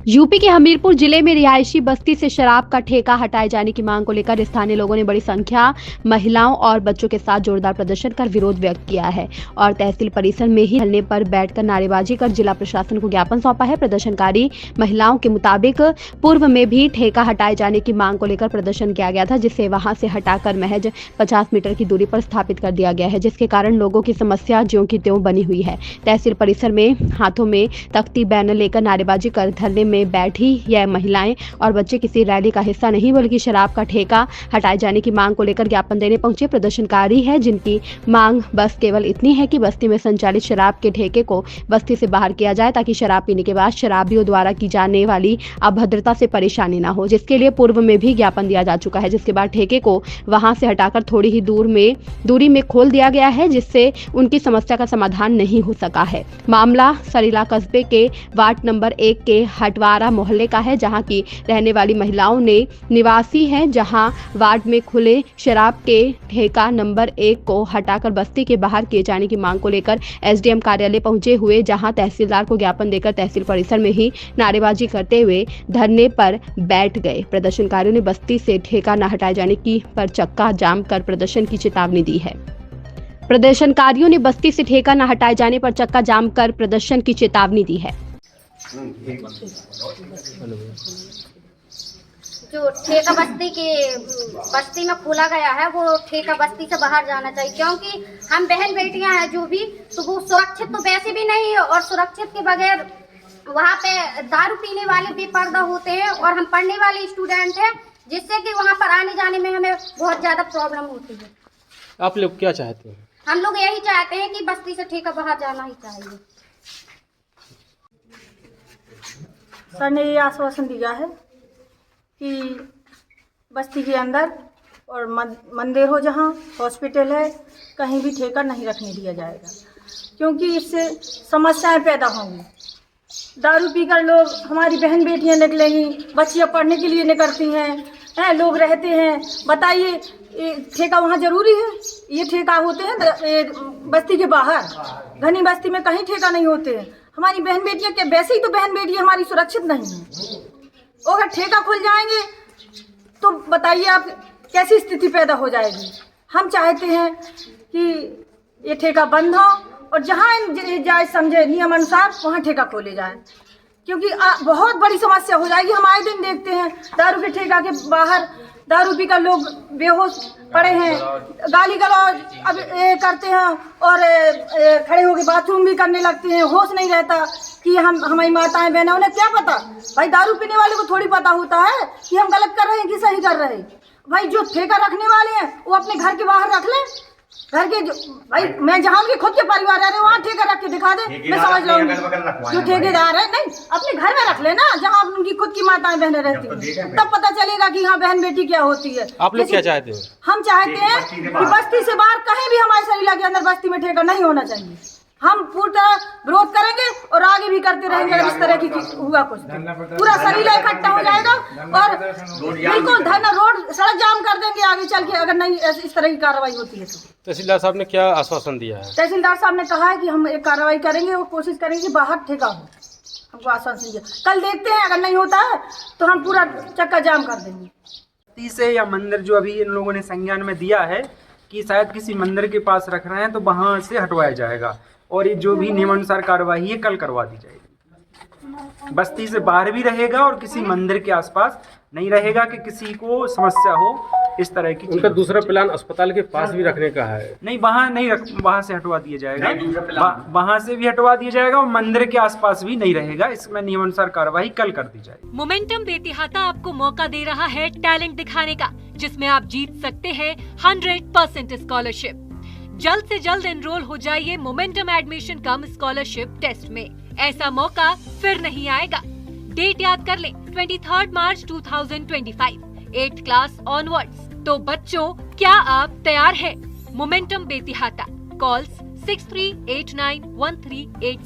UP के हमीरपुर जिले में रिहायशी बस्ती से शराब का ठेका हटाए जाने की मांग को लेकर स्थानीय लोगों ने बड़ी संख्या महिलाओं और बच्चों के साथ जोरदार प्रदर्शन कर विरोध व्यक्त किया है और तहसील परिसर में ही धरने पर बैठकर नारेबाजी कर जिला प्रशासन को ज्ञापन सौंपा है। प्रदर्शनकारी महिलाओं के मुताबिक पूर्व में भी ठेका हटाए जाने की मांग को लेकर प्रदर्शन किया गया था, जिसे वहां से हटाकर महज 50 मीटर की दूरी पर स्थापित कर दिया गया है, जिसके कारण लोगों की समस्या ज्यों की त्यों बनी हुई है। तहसील परिसर में हाथों में तख्ती बैनर लेकर नारेबाजी कर धरने में बैठी यह महिलाएं और बच्चे किसी रैली का हिस्सा नहीं बल्कि शराब का ठेका हटाए जाने की मांग को लेकर ज्ञापन देने पहुंचे प्रदर्शनकारी है, जिनकी मांग बस केवल इतनी है कि बस्ती में संचालित शराब के ठेके को बस्ती से बाहर किया जाए ताकि शराब पीने के बाद शराबियों द्वारा की जाने वाली अभद्रता से परेशानी न हो, जिसके लिए पूर्व में भी ज्ञापन दिया जा चुका है। जिसके बाद ठेके को वहां से हटाकर थोड़ी ही दूरी में खोल दिया गया है, जिससे उनकी समस्या का समाधान नहीं हो सका है। मामला सरीला कस्बे के वार्ड नंबर 1 के हटवारा मोहल्ले का है, जहां की रहने वाली महिलाओं ने निवासी हैं, जहां वार्ड में खुले शराब के ठेका नंबर 1 को हटाकर बस्ती के बाहर किए जाने की मांग को लेकर एसडीएम कार्यालय पहुंचे हुए, जहां तहसीलदार को ज्ञापन देकर तहसील परिसर में ही नारेबाजी करते हुए धरने पर बैठ गए। प्रदर्शनकारियों ने बस्ती से ठेका न हटाए जाने की पर चक्का जाम कर प्रदर्शन की चेतावनी दी है। प्रदर्शनकारियों ने बस्ती से ठेका न हटाए जाने पर चक्का जाम कर प्रदर्शन की चेतावनी दी है। जो ठेका बस्ती में खोला गया है वो ठेका बस्ती से बाहर जाना चाहिए, क्योंकि हम बहन बेटियां हैं जो भी, तो वो सुरक्षित तो वैसे भी नहीं है और सुरक्षित के बगैर वहाँ पे दारू पीने वाले बेपर्दा होते हैं और हम पढ़ने वाले स्टूडेंट हैं, जिससे कि वहाँ पर आने जाने में हमें बहुत ज़्यादा प्रॉब्लम होती है। आप लोग क्या चाहते हैं? हम लोग यही चाहते हैं कि बस्ती से ठेका बाहर जाना ही चाहिए। सर ने ये आश्वासन दिया है कि बस्ती के अंदर और मंदिर हो, जहाँ हॉस्पिटल है, कहीं भी ठेका नहीं रखने दिया जाएगा, क्योंकि इससे समस्याएं पैदा होंगी। दारू पीकर लोग, हमारी बहन बेटियां निकलेंगी, बच्चियां पढ़ने के लिए निकलती हैं, लोग रहते हैं। बताइए, ठेका वहाँ जरूरी है? ये ठेका होते हैं बस्ती के बाहर, घनी बस्ती में कहीं ठेका नहीं होते हैं। हमारी बहन बेटियां के वैसे ही तो बहन बेटियां हमारी सुरक्षित नहीं है, और अगर ठेका खुल जाएंगे तो बताइए आप कैसी स्थिति पैदा हो जाएगी। हम चाहते हैं कि ये ठेका बंद हो और जहाँ जायज समझे नियम अनुसार वहाँ ठेका खोले जाए, क्योंकि बहुत बड़ी समस्या हो जाएगी। हम आए दिन देखते हैं दारू के ठेका के बाहर दारू पीकर लोग बेहोश पड़े हैं, गाली गलौज अब करते हैं और खड़े होकर बाथरूम भी करने लगते हैं। होश नहीं रहता कि हमारी माताएं बहनें, उन्हें क्या पता भाई, दारू पीने वाले को थोड़ी पता होता है कि हम गलत कर रहे हैं कि सही कर रहे हैं। भाई जो ठेका रखने वाले हैं वो अपने घर के बाहर रख लें। घर के भाई, मैं जहाँ उनके खुद के परिवार रह रहे हैं वहाँ ठेका रख के दिखा दे, मैं समझ लूँगी। जो ठेकेदार है, नहीं अपने घर में रख लेना, जहाँ उनकी खुद की माताएं बहनें रहती हैं, तब पता चलेगा कि हाँ बहन बेटी क्या होती है। आप लोग क्या चाहते हैं? हम चाहते हैं कि बस्ती से बाहर कहीं भी हमारे सरीला के अंदर बस्ती में ठेका नहीं होना चाहिए। हम पूरी तरह विरोध करेंगे और आगे भी करते रहेंगे। अगर इस तरह की हुआ कुछ तो पूरा सरीला इकट्ठा हो जाएगा और बिल्कुल धरना, रोड, सड़क जाम कर देंगे आगे चल के, अगर नहीं इस तरह की कार्रवाई होती है तो। तहसीलदार साहब ने क्या आश्वासन दिया है? तहसीलदार साहब ने कहा है कि हम एक कार्रवाई करेंगे और कोशिश करेंगे कि बाहर ठेका हो। हमको आश्वासन दिया, कल देखते हैं, अगर नहीं होता है तो हम पूरा चक्का जाम कर देंगे। बस्ती से या मंदिर जो अभी इन लोगों ने संज्ञान में दिया है कि शायद किसी मंदिर के पास रख रहे हैं, तो वहाँ से हटवाया जाएगा और ये जो भी नियमानुसार कार्रवाई है कल करवा दी जाएगी। बस्ती से बाहर भी रहेगा और किसी मंदिर के आसपास नहीं रहेगा कि किसी को समस्या हो इस तरह की। उनका दूसरा प्लान अस्पताल के पास भी रखने का है। नहीं, वहाँ नहीं वहाँ से हटवा दिया जाएगा, वहाँ से भी हटवा दिया जाएगा और मंदिर के आसपास भी नहीं रहेगा। इसमें नियमानुसार कार्रवाई कल कर दी जाएगी। मोमेंटम बेतिहाता आपको मौका दे रहा है टैलेंट दिखाने का, जिसमें आप जीत सकते हैं 100% स्कॉलरशिप। जल्द से जल्द एनरोल हो जाइए momentum admission cum scholarship test में। ऐसा मौका फिर नहीं आएगा। डेट याद कर लें, 23 मार्च 2025, 8th क्लास ऑनवर्ड्स। तो बच्चों, क्या आप तैयार हैं? Momentum Betiahata, calls 63891386